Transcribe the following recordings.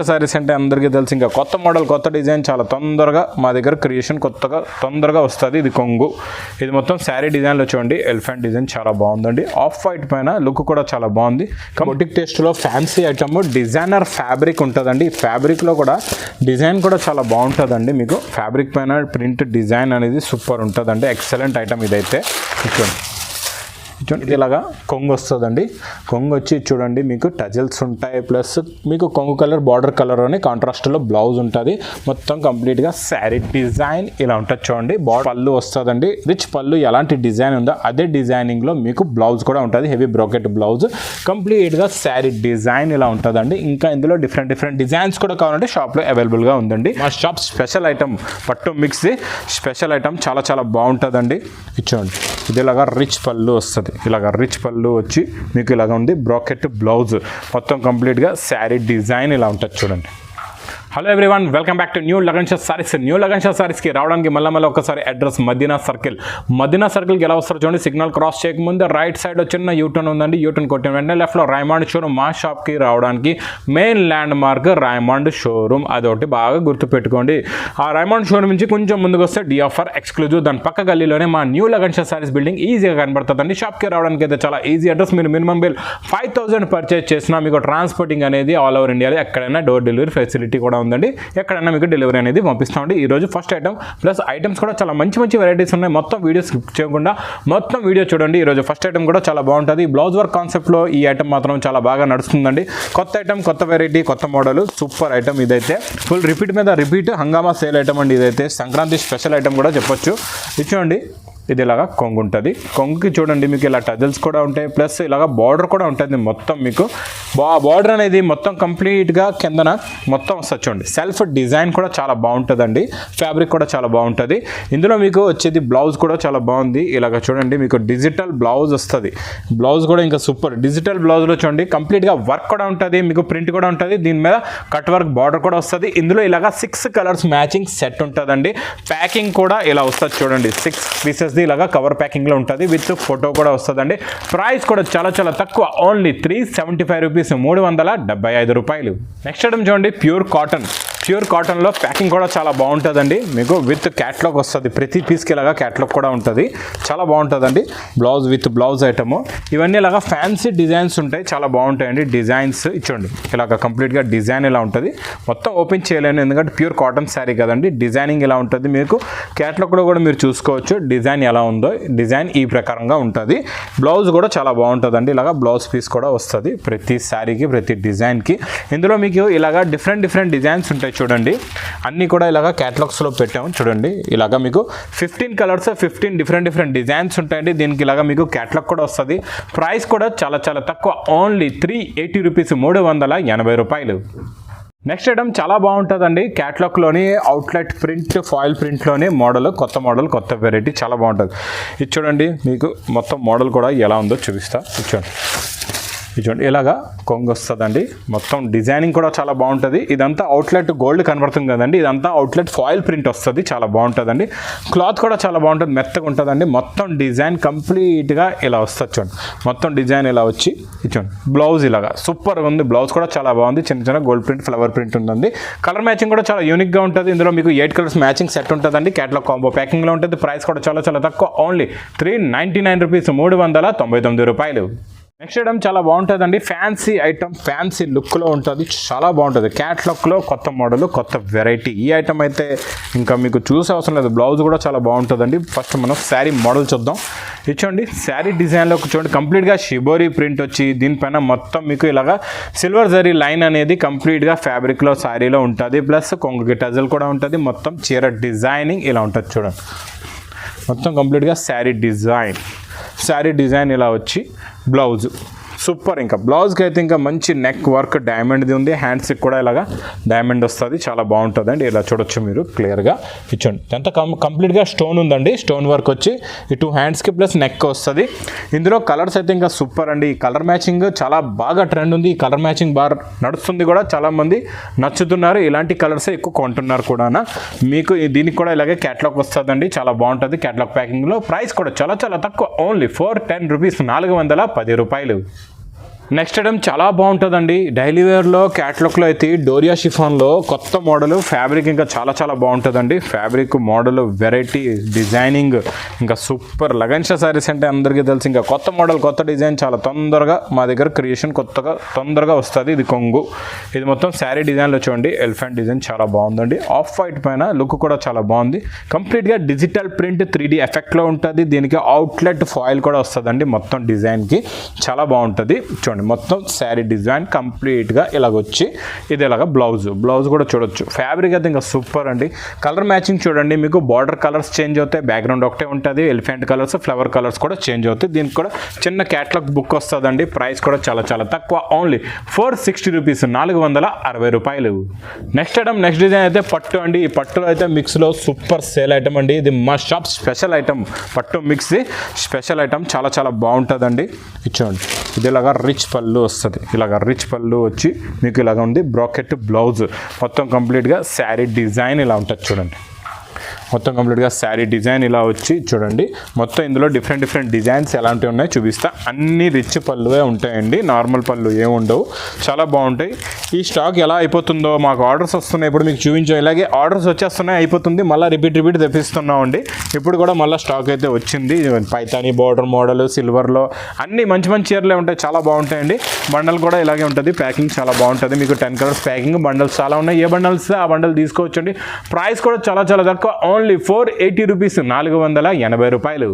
సారీస్ అంటే అందరికీ తెలుసు, ఇంకా కొత్త మోడల్ కొత్త డిజైన్ చాలా తొందరగా మా దగ్గర క్రియేషన్ తొందరగా వస్తుంది. ఇది కొంగు, ఇది మొత్తం శారీ డిజైన్లో చూడండి. ఎలిఫెంట్ డిజైన్ చాలా బాగుందండి. ఆఫ్ వైట్ పైన లుక్ కూడా చాలా బాగుంది. బొటిక్ టేస్ట్లో ఫ్యాన్సీ ఐటమ్ డిజైనర్ ఫ్యాబ్రిక్ ఉంటుందండి. ఈ ఫ్యాబ్రిక్లో కూడా డిజైన్ కూడా చాలా బాగుంటుందండి. మీకు ఫ్యాబ్రిక్ పైన ప్రింట్ డిజైన్ అనేది సూపర్ ఉంటుందండి. ఎక్సలెంట్ ఐటమ్ ఇదైతే. ఇది ఇలాగా కొంగు వస్తుందండి. కొంగు వచ్చి చూడండి, మీకు టజల్స్ ఉంటాయి, ప్లస్ మీకు కొంగు కలర్ బార్డర్ కలర్ అని కాంట్రాస్ట్లో బ్లౌజ్ ఉంటుంది. మొత్తం కంప్లీట్గా శారీ డిజైన్ ఇలా ఉంటుంది చూడండి. పళ్ళు వస్తుందండి, రిచ్ పళ్ళు. ఎలాంటి డిజైన్ ఉందో అదే డిజైనింగ్లో మీకు బ్లౌజ్ కూడా ఉంటుంది. Heavy brocade blouse. కంప్లీట్గా శారీ డిజైన్ ఇలా ఉంటుందండి. ఇంకా ఇందులో డిఫరెంట్ డిజైన్స్ కూడా కావాలంటే షాప్లో అవైలబుల్గా ఉందండి. మా షాప్ స్పెషల్ ఐటమ్ పట్టు మిక్స్ స్పెషల్ ఐటమ్ చాలా బాగుంటుందండి. చూడండి, ఇది ఇలాగా రిచ్ పళ్ళు వస్తుంది. ఇలాగ రిచ్ పళ్ళు వచ్చి మీకు ఇలాగ ఉంది. బ్రోకెట్ బ్లౌజ్ మొత్తం కంప్లీట్గా శారీ డిజైన్ ఇలా ఉంటుంది చూడండి. Hello everyone, welcome back to new Lagan Shah sarees. New Lagan Shah సారీస్కి రావడానికి మళ్ళీ ఒకసారి అడ్రస్ మదీనా సర్కిల్కి ఎలా వస్తారు చూడండి. సిగ్నల్ క్రాస్ చేయకముందు రైట్ సైడ్ చిన్న యూటర్న్ ఉందండి. యూటర్న్ కొట్టిన వెంటనే లెఫ్ట్లో రాయమాండ్ షోరూమ్. మా షాప్కి రావడానికి main landmark Raymond showroom. అదొకటి బాగా గుర్తుపెట్టుకోండి. ఆ రాయమాండ్ షోరూమ్ నుంచి కొంచెం ముందుకు వస్తే డిఆఫర్ ఎక్స్క్లూజివ్, దాని పక్క గల్లీలోనే మా న్యూ లగన్ షా సారీస్ బిల్డింగ్ ఈజీగా కనబడుతుందండి. షాప్కి రావడానికి అయితే చాలా ఈజీ అడ్రస్. మీరు మినిమం బిల్ 5000 పర్చేజ్ చేసినా మీకు ట్రాన్స్పోర్టింగ్ అనేది ఆల్ ఓవర్ ఇండియాలో ఎక్కడైనా డోర్ డెలివరీ ఫెసిలిటీ కూడా ఉందండి. ఎక్కడైనా మీకు డెలివరీ అనేది పంపిస్తామండి. ఈరోజు ఫస్ట్ ఐటమ్ ప్లస్ ఐటమ్స్ కూడా చాలా మంచి వెరైటీస్ ఉన్నాయి. మొత్తం వీడియో స్కిప్ చేయకుండా మొత్తం వీడియో చూడండి. ఈరోజు ఫస్ట్ ఐటమ్ కూడా చాలా బాగుంటుంది. బ్లౌజ్ వర్క్ కాన్సెప్ట్లో ఈ ఐటమ్ మాత్రం చాలా బాగా నడుస్తుందండి. కొత్త ఐటమ్, కొత్త వెరైటీ, కొత్త మోడల్, సూపర్ ఐటమ్ ఇదైతే. ఫుల్ రిపీట్ మీద రిపీట్ హంగామా సేల్ ఐటమ్ అండి ఇదైతే. సంక్రాంతి స్పెషల్ ఐటమ్ కూడా చెప్పొచ్చు. ఇది చూడండి, ఇది ఇలాగా కొంగు ఉంటుంది. కొంగుకి చూడండి మీకు ఇలా టజల్స్ కూడా ఉంటాయి, ప్లస్ ఇలాగా బార్డర్ కూడా ఉంటుంది. మొత్తం మీకు బార్డర్ అనేది మొత్తం కంప్లీట్గా కిందన మొత్తం వస్తుంది చూడండి. సెల్ఫ్ డిజైన్ కూడా చాలా బాగుంటుందండి. ఫ్యాబ్రిక్ కూడా చాలా బాగుంటుంది. ఇందులో మీకు వచ్చేది బ్లౌజ్ కూడా చాలా బాగుంది. ఇలాగ చూడండి, మీకు డిజిటల్ బ్లౌజ్ వస్తుంది. బ్లౌజ్ కూడా ఇంకా సూపర్. డిజిటల్ బ్లౌజ్లో చూడండి కంప్లీట్గా వర్క్ కూడా ఉంటుంది, మీకు ప్రింట్ కూడా ఉంటుంది. దీని మీద కట్ వర్క్ బార్డర్ కూడా వస్తుంది. ఇందులో ఇలాగా 6 కలర్స్ మ్యాచింగ్ సెట్ ఉంటుందండి. ప్యాకింగ్ కూడా ఇలా వస్తుంది చూడండి. 6 పీసెస్ ఇలాగా కవర్ ప్యాకింగ్లో ఉంటుంది. విత్ ఫోటో కూడా వస్తుందండి. ప్రైస్ కూడా చాలా తక్కువ, ఓన్లీ 375 రూపీస్, 375 రూపాయలు. నెక్స్ట్ ఐటమ్ చూడండి, ప్యూర్ కాటన్లో ప్యాకింగ్ కూడా చాలా బాగుంటుందండి. మీకు విత్ క్యాట్లాగ్ వస్తుంది. ప్రతి పీస్కి ఇలాగా క్యాట్లాగ్ కూడా ఉంటుంది. చాలా బాగుంటుందండి. Blouse with blouse item. ఇవన్నీ ఇలాగా ఫ్యాన్సీ డిజైన్స్ ఉంటాయి, చాలా బాగుంటాయండి డిజైన్స్. ఇచ్చండి ఇలాగ కంప్లీట్గా డిజైన్ ఇలా ఉంటుంది. మొత్తం ఓపెన్ చేయలేను ఎందుకంటే ప్యూర్ కాటన్ శారీ కదండి. డిజైనింగ్ ఇలా ఉంటుంది. మీకు క్యాట్లాగ్ కూడా మీరు చూసుకోవచ్చు డిజైన్ ఎలా ఉందో. డిజైన్ ఈ ప్రకారంగా ఉంటుంది. బ్లౌజ్ కూడా చాలా బాగుంటుందండి. ఇలాగా బ్లౌజ్ పీస్ కూడా వస్తుంది ప్రతి శారీకి, ప్రతి డిజైన్కి. ఇందులో మీకు ఇలాగా డిఫరెంట్ డిజైన్స్ ఉంటాయి చూడండి. అన్నీ కూడా ఇలాగా క్యాటలాగ్స్లో పెట్టాము చూడండి. ఇలాగా మీకు 15 కలర్స్, 15 డిఫరెంట్ డిజైన్స్ ఉంటాయండి. దీనికి ఇలాగా మీకు క్యాటలాగ్ కూడా వస్తుంది. ప్రైస్ కూడా చాలా తక్కువ, ఓన్లీ 380 రూపీస్, 380 రూపాయలు. నెక్స్ట్ ఐటమ్ చాలా బాగుంటుందండి. క్యాట్లాగ్లోని అవుట్లెట్ ప్రింట్, ఫాయిల్ ప్రింట్లోని మోడల్, కొత్త వెరైటీ చాలా బాగుంటుంది. ఇది చూడండి, మీకు మొత్తం మోడల్ కూడా ఎలా ఉందో చూపిస్తా. చూడండి ఇలాగా కొంగు వస్తుందండి. మొత్తం డిజైనింగ్ కూడా చాలా బాగుంటుంది. ఇదంతా అవుట్లెట్ గోల్డ్ కనబడుతుంది కదండి. ఇదంతా అవుట్లెట్ ఫాయిల్ ప్రింట్ వస్తుంది. చాలా బాగుంటుందండి. క్లాత్ కూడా చాలా బాగుంటుంది, మెత్తగా ఉంటుందండి. మొత్తం డిజైన్ కంప్లీట్గా ఇలా వస్తుంది చూడండి. మొత్తం డిజైన్ ఇలా వచ్చి చూడండి. బ్లౌజ్ ఇలాగా సూపర్గా ఉంది. బ్లౌజ్ కూడా చాలా బాగుంది. చిన్న గోల్డ్ ప్రింట్, ఫ్లవర్ ప్రింట్ ఉంటుంది. కలర్ మ్యాచింగ్ కూడా చాలా యూనిక్గా ఉంటుంది. ఇందులో మీకు 8 కలర్స్ మ్యాచింగ్ సెట్ ఉంటుందండి. క్యాటలాగ్ కాంబో ప్యాకింగ్లో ఉంటుంది. ప్రైస్ కూడా చాలా తక్కువ, ఓన్లీ 399 రూపీస్, 399 రూపాయలు. నెక్స్ట్ ఐటమ్ చాలా బాగుంటుందండి. ఫ్యాన్సీ ఐటమ్, ఫ్యాన్సీ లుక్లో ఉంటుంది. చాలా బాగుంటుంది. క్యాట్లాగ్లో కొత్త మోడల్, కొత్త వెరైటీ. ఈ ఐటమ్ అయితే ఇంకా మీకు చూసే అవసరం లేదు. బ్లౌజ్ కూడా చాలా బాగుంటుందండి. ఫస్ట్ మనం శారీ మోడల్ చూద్దాం. ఇచ్చండి శారీ డిజైన్లో చూడండి, కంప్లీట్గా షిబోరీ ప్రింట్ వచ్చి దీనిపైన మొత్తం మీకు ఇలాగా సిల్వర్ జరీ లైన్ అనేది కంప్లీట్గా ఫ్యాబ్రిక్లో శారీలో ఉంటుంది. ప్లస్ కొంగు టజల్ కూడా ఉంటుంది. మొత్తం చీర డిజైనింగ్ ఇలా ఉంటుంది చూడండి. మొత్తం కంప్లీట్గా శారీ డిజైన్ ఇలా వచ్చి బ్లౌజ్ సూపర్. ఇంకా బ్లౌజ్కి అయితే ఇంకా మంచి నెక్ వర్క్ డైమండ్ది ఉంది. హ్యాండ్స్కి కూడా ఇలాగా డైమండ్ వస్తుంది. చాలా బాగుంటుందండి. ఇలా చూడొచ్చు మీరు క్లియర్గా. ఇచ్చండి ఎంత కంప్లీట్గా స్టోన్ ఉందండి. స్టోన్ వర్క్ వచ్చి ఈ 2 హ్యాండ్స్కి ప్లస్ నెక్ వస్తుంది. ఇందులో కలర్స్ అయితే ఇంకా సూపర్ అండి. ఈ కలర్ మ్యాచింగ్ చాలా బాగా ట్రెండ్ ఉంది. ఈ కలర్ మ్యాచింగ్ బాగా నడుస్తుంది కూడా, చాలామంది నచ్చుతున్నారు. ఇలాంటి కలర్సే ఎక్కువ కొంటున్నారు కూడా. మీకు దీనికి కూడా ఇలాగే క్యాటలాగ్ వస్తుందండి. చాలా బాగుంటుంది క్యాటలాగ్ ప్యాకింగ్లో. ప్రైస్ కూడా చాలా తక్కువ, ఓన్లీ 410 రూపీస్, 410 రూపాయలు. నెక్స్ట్ ఐటమ్ చాలా బాగుంటుందండి. డైలీ వేర్లో క్యాట్లాగ్లో అయితే డోరియా షిఫాన్లో కొత్త మోడల్ ఫ్యాబ్రిక్ ఇంకా చాలా చాలా బాగుంటుందండి. ఫ్యాబ్రిక్ మోడల్ వెరైటీ డిజైనింగ్ ఇంకా సూపర్. లగన్షా శారీస్ అంటే అందరికీ తెలుసు, ఇంకా కొత్త మోడల్ కొత్త డిజైన్ చాలా తొందరగా మా దగ్గర క్రియేషన్ కొత్తగా తొందరగా వస్తుంది. ఇది కొంగు, ఇది మొత్తం శారీ డిజైన్లో చూడండి. ఎలిఫెంట్ డిజైన్ చాలా బాగుందండి. ఆఫ్ వైట్ పైన లుక్ కూడా చాలా బాగుంది. కంప్లీట్గా డిజిటల్ ప్రింట్ 3D ఎఫెక్ట్లో ఉంటుంది. దీనికి అవుట్లెట్ ఫాయిల్ కూడా వస్తుందండి మొత్తం డిజైన్కి, చాలా బాగుంటుంది. చూడండి మొత్తం శారీ డిజైన్ కంప్లీట్గా ఇలాగొచ్చి ఇది ఇలాగ బ్లౌజ్ కూడా చూడొచ్చు. ఫ్యాబ్రిక్ అయితే ఇంకా సూపర్ అండి. కలర్ మ్యాచింగ్ చూడండి, మీకు బార్డర్ కలర్స్ చేంజ్ అవుతాయి, బ్యాక్గ్రౌండ్ ఒకటే ఉంటుంది. ఎలిఫెంట్ కలర్స్ ఫ్లవర్ కలర్స్ కూడా చేంజ్ అవుతాయి. దీనికి కూడా చిన్న క్యాట్లాగ్ బుక్ వస్తుందండి. ప్రైస్ కూడా చాలా చాలా తక్కువ, ఓన్లీ 460 రూపీస్, 460 రూపాయలు. నెక్స్ట్ ఐటమ్ నెక్స్ట్ డిజైన్ అయితే పట్టు అండి. ఈ పట్టులో అయితే మిక్స్లో సూపర్ సేల్ ఐటమ్ అండి. ఇది మా షాప్ స్పెషల్ ఐటమ్, పట్టు మిక్స్ స్పెషల్ ఐటమ్, చాలా చాలా బాగుంటుందండి. ఇచ్చోండి ఇది ఇలాగా రిచ్ పళ్ళు వస్తుంది. ఇలాగ రిచ్ పళ్ళు వచ్చి మీకు ఇలాగ ఉంది. బ్రాకెట్ బ్లౌజ్ మొత్తం కంప్లీట్గా శారీ డిజైన్ ఇలా ఉంటుంది చూడండి. మొత్తం కంప్లీట్గా శారీ డిజైన్ ఇలా వచ్చి చూడండి. మొత్తం ఇందులో డిఫరెంట్ డిజైన్స్ ఎలాంటివి ఉన్నాయో చూపిస్తా. అన్ని రిచ్ పళ్ళువే ఉంటాయండి, నార్మల్ పళ్ళు ఏముండవు, చాలా బాగుంటాయి. ఈ స్టాక్ ఎలా అయిపోతుందో మాకు ఆర్డర్స్ వస్తున్నాయి, ఇప్పుడు మీకు చూపించాం. ఇలాగే ఆర్డర్స్ వచ్చేస్తున్నాయి, అయిపోతుంది, మళ్ళీ రిపీట్ తెప్పిస్తున్నామండి. ఇప్పుడు కూడా మళ్ళీ స్టాక్ అయితే వచ్చింది. పైతానీ బార్డర్ మోడల్ సిల్వర్లో అన్ని మంచి చీరలే ఉంటాయి, చాలా బాగుంటాయండి. బండల్ కూడా ఇలాగే ఉంటుంది, ప్యాకింగ్ చాలా బాగుంటుంది. మీకు 10 కలర్స్ ప్యాకింగ్, బండల్స్ చాలా ఉన్నాయి. ఏ బండల్స్ ఆ బండల్ తీసుకోవచ్చండి. ప్రైస్ కూడా చాలా చాలా తక్కువ, ఓన్లీ 480 రూపీస్, 480 రూపాయలు.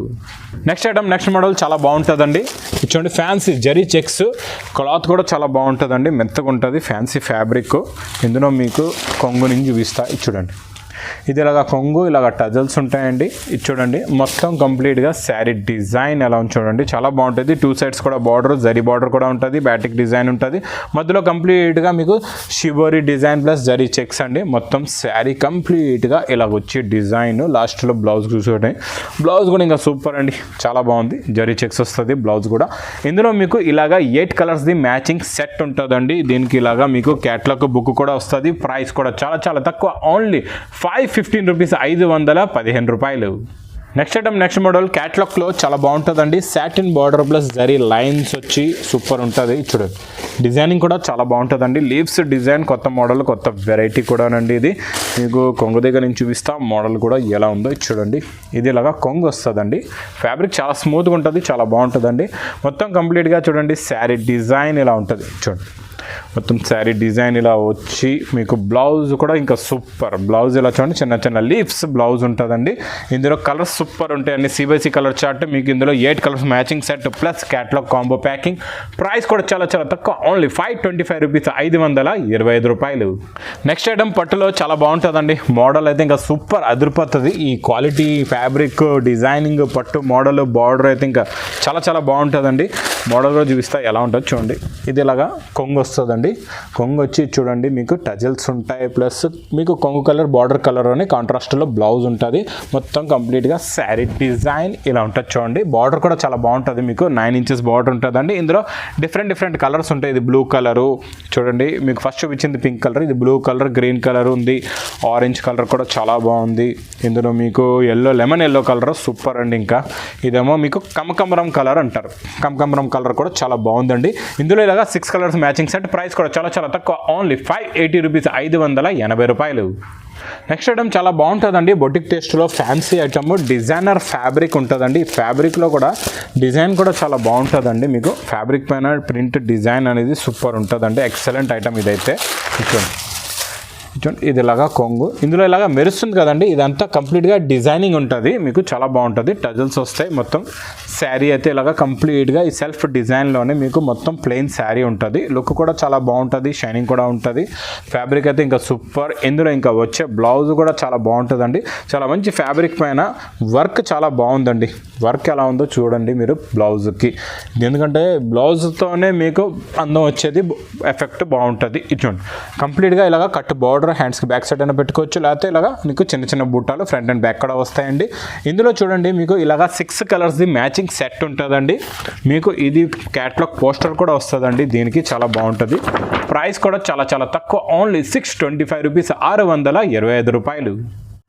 నెక్స్ట్ ఐటమ్ నెక్స్ట్ మోడల్ చాలా బాగుంటుందండి. చూడండి ఫ్యాన్సీ జరీ చెక్స్, క్లాత్ కూడా చాలా బాగుంటుందండి, మెత్తగా ఉంటుంది, ఫ్యాన్సీ ఫ్యాబ్రిక్. ఇందులో మీకు కొంగు నుంచి చూపిస్తా. చూడండి ఇది ఇలాగ కొంగు, ఇలాగ టజల్స్ ఉంటాయండి. ఇది చూడండి మొత్తం కంప్లీట్గా శారీ డిజైన్ ఎలా ఉంది చూడండి, చాలా బాగుంటుంది. 2 సైడ్స్ కూడా బార్డర్, జరీ బార్డర్ కూడా ఉంటుంది, బ్యాటిక్ డిజైన్ ఉంటుంది. మధ్యలో కంప్లీట్గా మీకు shibori design plus zari checks అండి. మొత్తం శారీ కంప్లీట్గా ఇలాగ వచ్చి డిజైన్. లాస్ట్లో బ్లౌజ్ చూసుకోండి, బ్లౌజ్ కూడా ఇంకా సూపర్ అండి, చాలా బాగుంది. జరీ చెక్స్ వస్తుంది బ్లౌజ్ కూడా. ఇందులో మీకు ఇలాగ 8 కలర్స్ది మ్యాచింగ్ సెట్ ఉంటుందండి. దీనికి ఇలాగా మీకు క్యాట్లాగ్ బుక్ కూడా వస్తుంది. ప్రైస్ కూడా చాలా చాలా తక్కువ, ఓన్లీ 515 రూపీస్, 515 రూపాయలు. నెక్స్ట్ ఐటమ్ నెక్స్ట్ మోడల్ క్యాట్లాగ్లో చాలా బాగుంటుందండి. Satin border plus zari lines వచ్చి సూపర్ ఉంటుంది. చూడండి డిజైనింగ్ కూడా చాలా బాగుంటుందండి. లీవ్స్ డిజైన్ కొత్త మోడల్, కొత్త వెరైటీ కూడానండి. ఇది మీకు కొంగు దగ్గర నుంచి చూపిస్తా, మోడల్ కూడా ఎలా ఉందో చూడండి. ఇది ఇలాగా కొంగు వస్తుందండి. ఫ్యాబ్రిక్ చాలా స్మూత్గా ఉంటుంది, చాలా బాగుంటుందండి. మొత్తం కంప్లీట్గా చూడండి శారీ డిజైన్ ఇలా ఉంటుంది. చూడండి మొత్తం శారీ డిజైన్ ఇలా వచ్చి మీకు బ్లౌజ్ కూడా ఇంకా సూపర్. బ్లౌజ్ ఇలా చూడండి, చిన్న లీవ్స్ బ్లౌజ్ ఉంటుందండి. ఇందులో కలర్స్ సూపర్ ఉంటాయండి. CBC కలర్ చార్ట్, మీకు ఇందులో 8 colours matching set plus catalogue combo packing. Price కూడా చాలా చాలా తక్కువ, ఓన్లీ 525 రూపీస్, 525 రూపాయలు. నెక్స్ట్ ఐటమ్ పట్టులో చాలా బాగుంటుందండి. మోడల్ అయితే ఇంకా సూపర్ అదిరిపోతుంది. ఈ క్వాలిటీ ఫ్యాబ్రిక్ డిజైనింగ్ పట్టు మోడల్ బార్డర్ అయితే ఇంకా చాలా చాలా బాగుంటుందండి. మోడల్ కూడా చూపిస్తా ఎలా ఉంటుందో చూడండి. ఇది ఇలాగా కొంగు వస్తుందండి. కొంగు వచ్చి చూడండి మీకు టజల్స్ ఉంటాయి, ప్లస్ మీకు కొంగు కలర్ బార్డర్ కలర్ అని కాంట్రాస్ట్లో బ్లౌజ్ ఉంటుంది. మొత్తం కంప్లీట్గా శారీ డిజైన్ ఇలా ఉంటుంది చూడండి. బార్డర్ కూడా చాలా బాగుంటుంది, మీకు 9 ఇంచెస్ బార్డర్ ఉంటుందండి. ఇందులో డిఫరెంట్ కలర్స్ ఉంటాయి. ఇది బ్లూ కలరు చూడండి, మీకు ఫస్ట్ చూపించింది పింక్ కలర్, ఇది బ్లూ కలర్, గ్రీన్ కలర్ ఉంది, ఆరెంజ్ కలర్ కూడా చాలా బాగుంది. ఇందులో మీకు లెమన్ ఎల్లో కలర్ సూపర్ అండి. ఇంకా ఇదేమో మీకు కమకమరం కలర్ అంటారు, కమకమరం కలర్ కూడా చాలా బాగుందండి. ఇందులో ఇలాగా 6 కలర్స్ మ్యాచింగ్ సెట్. ప్రైస్ కూడా చాలా చాలా తక్కువ, ఓన్లీ 580 రూపీస్, 580 రూపాయలు. నెక్స్ట్ ఐటమ్ చాలా బాగుంటుందండి. బొటిక్ టేస్ట్లో ఫ్యాన్సీ ఐటమ్, డిజైనర్ ఫ్యాబ్రిక్ ఉంటుందండి. ఫ్యాబ్రిక్లో కూడా డిజైన్ కూడా చాలా బాగుంటుందండి. మీకు ఫ్యాబ్రిక్ పైన ప్రింట్ డిజైన్ అనేది సూపర్ ఉంటుందండి. ఎక్సలెంట్ ఐటమ్ ఇదైతే. ఇది ఇలాగా కొంగు, ఇందులో ఇలాగా మెరుస్తుంది కదండి, ఇదంతా కంప్లీట్గా డిజైనింగ్ ఉంటుంది. మీకు చాలా బాగుంటుంది, టజల్స్ వస్తాయి. మొత్తం శారీ అయితే ఇలాగా కంప్లీట్గా ఈ సెల్ఫ్ డిజైన్లోనే మీకు మొత్తం ప్లెయిన్ శారీ ఉంటుంది. లుక్ కూడా చాలా బాగుంటుంది, షైనింగ్ కూడా ఉంటుంది. ఫ్యాబ్రిక్ అయితే ఇంకా సూపర్. ఇందులో ఇంకా వచ్చే బ్లౌజ్ కూడా చాలా బాగుంటుందండి. చాలా మంచి ఫ్యాబ్రిక్ పైన వర్క్ చాలా బాగుందండి. వర్క్ ఎలా ఉందో చూడండి మీరు బ్లౌజ్కి, ఎందుకంటే బ్లౌజ్తోనే మీకు అందం వచ్చేది, ఎఫెక్ట్ బాగుంటుంది. ఇది చూడండి కంప్లీట్గా ఇలాగా కట్ బార్డర్, హ్యాండ్స్కి బ్యాక్ సైడ్ అయినా పెట్టుకోవచ్చు, లేకపోతే ఇలాగా మీకు చిన్న బుట్టాలు ఫ్రంట్ అండ్ బ్యాక్ కూడా వస్తాయండి. ఇందులో చూడండి మీకు ఇలాగా 6 కలర్స్ది మ్యాచింగ్ సెట్ ఉంటుందండి. మీకు ఇది క్యాట్లాగ్ పోస్టర్ కూడా వస్తుందండి. దీనికి చాలా బాగుంటుంది. ప్రైస్ కూడా చాలా చాలా తక్కువ, ఓన్లీ 625 రూపీస్, 625 రూపాయలు.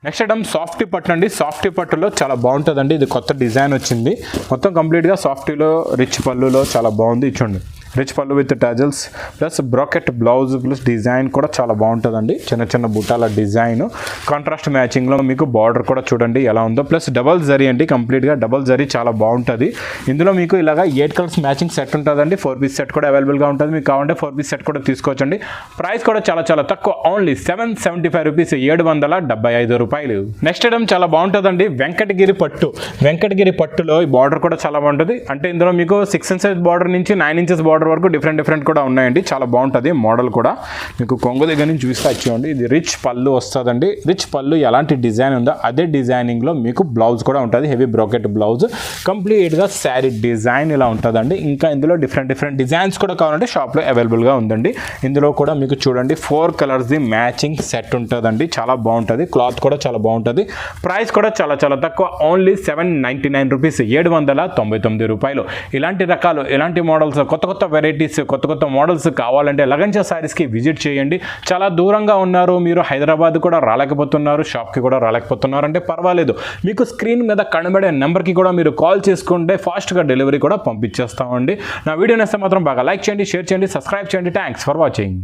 నెక్స్ట్ ఐటమ్ సాఫ్టీ పట్టు అండి. సాఫ్టీ పట్టులో చాలా బాగుంటుందండి. ఇది కొత్త డిజైన్ వచ్చింది. మొత్తం కంప్లీట్గా సాఫ్టీలో రిచ్ పళ్ళులో చాలా బాగుంది. చూడండి రిచ్ పళ్ళు with tassels plus bracket blouse plus design కూడా చాలా బాగుంటుందండి. చిన్న చిన్న బుట్టాల డిజైన్ కాంట్రాస్ట్ మ్యాచింగ్లో మీకు బార్డర్ కూడా చూడండి ఎలా ఉందో. ప్లస్ డబల్ జరీ అండి, కంప్లీట్గా డబల్ జరీ చాలా బాగుంటుంది. ఇందులో మీకు ఇలాగా 8 కలర్స్ మ్యాచింగ్ సెట్ ఉంటుందండి. 4 పీస్ సెట్ కూడా అవైలబుల్గా ఉంటుంది. మీకు కావాలంటే 4 పీస్ సెట్ కూడా తీసుకోవచ్చండి. ప్రైస్ కూడా చాలా చాలా తక్కువ, ఓన్లీ 775 రూపీస్, 775 రూపాయలు. నెక్స్ట్ ఐటమ్ చాలా బాగుంటుందండి, వెంకటగిరి పట్టు. వెంకటగిరి పట్టులో ఈ బార్డర్ కూడా చాలా బాగుంటుంది. అంటే ఇందులో మీకు 6 ఇంచెస్ బార్డర్ నుంచి 9 ఇంచెస్ బార్డర్ వరకు డిఫరెంట్ కూడా ఉన్నాయండి. చాలా బాగుంటుంది మోడల్ కూడా. మీకు కొంగు దగ్గర నుంచి చూస్తే వచ్చేయండి. ఇది రిచ్ పళ్ళు వస్తుందండి. రిచ్ పళ్ళు ఎలాంటి డిజైన్ ఉందో అదే డిజైనింగ్లో మీకు బ్లౌజ్ కూడా ఉంటుంది. హెవీ బ్రాకెట్ బ్లౌజ్, కంప్లీట్గా శారీ డిజైన్ ఇలా ఉంటుందండి. ఇంకా ఇందులో డిఫరెంట్ డిజైన్స్ కూడా కావాలంటే షాప్లో అవైలబుల్గా ఉందండి. ఇందులో కూడా మీకు చూడండి 4 కలర్స్ది మ్యాచింగ్ సెట్ ఉంటుందండి. చాలా బాగుంటుంది, క్లాత్ కూడా చాలా బాగుంటుంది. ప్రైస్ కూడా చాలా చాలా తక్కువ, ఓన్లీ 799 రూపీస్, 799 రూపాయలు. ఇలాంటి రకాలు, ఇలాంటి మోడల్స్, కొత్త వెరైటీస్, కొత్త మోడల్స్ కావాలంటే లగంచా శారీస్కి విజిట్ చేయండి. చాలా దూరంగా ఉన్నారు మీరు, హైదరాబాద్ కూడా రాలేకపోతున్నారు, షాప్కి కూడా రాలేకపోతున్నారు అంటే పర్వాలేదు, మీకు స్క్రీన్ మీద కనబడే నెంబర్కి కూడా మీరు కాల్ చేసుకుంటే ఫాస్ట్గా డెలివరీ కూడా పంపించేస్తామండి. నా వీడియో నచ్చితే మాత్రం బాగా లైక్ చేయండి, షేర్ చేయండి, సబ్స్క్రైబ్ చేయండి. Thanks for watching.